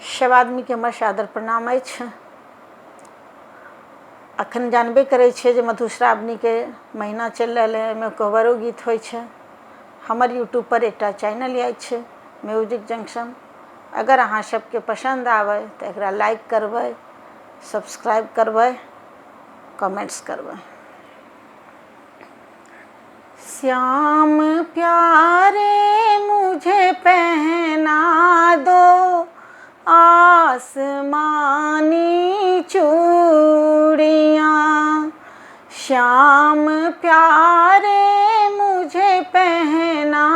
सब आदमी के हमर सादर प्रणाम अछि। अखन जानबे करै छियै जे मधुश्रावणी के महीना चलि रहल है, एहिमे कोहबरो गीत होइ छै। हमर यूट्यूब पर एकटा चैनल अछि म्यूजिक जंक्शन। अगर अहाँ सबके पसंद आवे तो एकरा लाइक करबै, सब्सक्राइब करबै, कमेंट्स करबै। श्याम प्यारे मुझे पहना दो आसमानी चूड़ियाँ, श्याम प्यारे मुझे पहना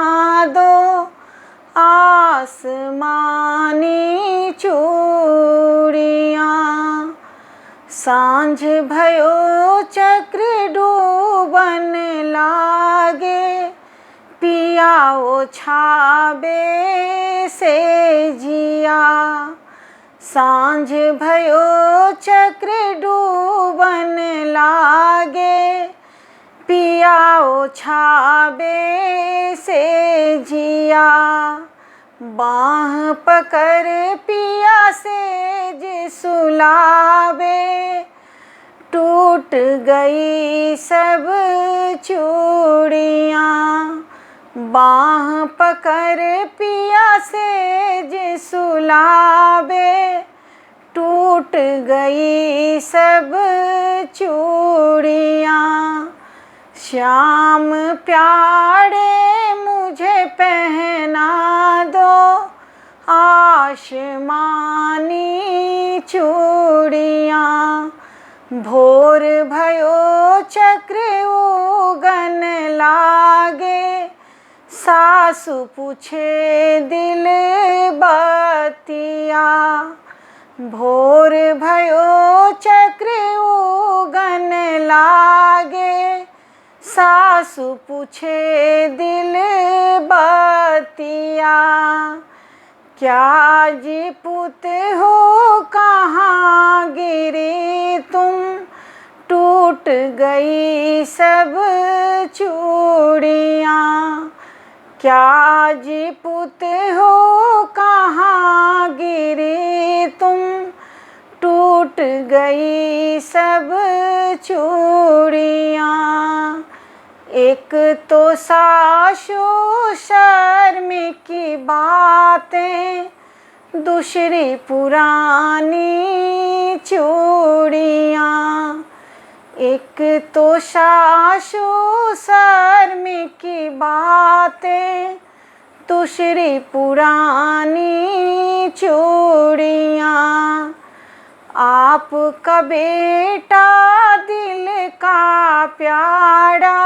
दो आसमानी चूड़ियाँ। सांझ भयो चक्र डूबन लागे, पिया ओछाबे से जिया। सांझ भयो चक्र डूबन लागे, पिया ओछाबे से जिया। बाँह पकड़ पिया सेज सुलावे, टूट गई सब चूड़ियाँ। बाँह पकड़ पिया सेज सुलावे, टूट गई सब चूड़ियाँ। श्याम प्यारे मुझे पहना दो आसमानी चूड़ियाँ। भोर भयो चक्र उगन लागे, सासु पूछे दिल बतिया। भोर भयो चक्र उगन लागे, सासु पूछे दिल बतिया। क्या जी पुत हो कहाँ गिरी तुम, टूट गई सब चूड़ियाँ। क्या जी पुत हो कहाँ गिरी तुम, टूट गई सब चूड़ियाँ। एक तो सासु शर्म की बातें, दूसरी पुरानी चूड़ियाँ। एक तो सासु शर्म की बातें, दूसरी पुरानी चूड़ियाँ। आपका बेटा दिल का प्यारा,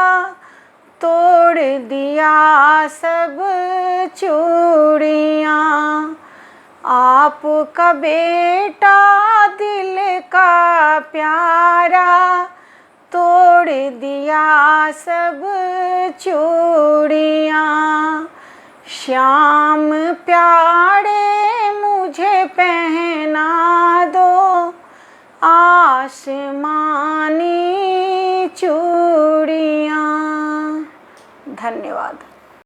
तोड़ दिया सब चूड़ियाँ। आपका बेटा दिल का प्यारा, तोड़ दिया सब चूड़ियाँ। श्याम प्यारे मुझे पहना दो आसमानी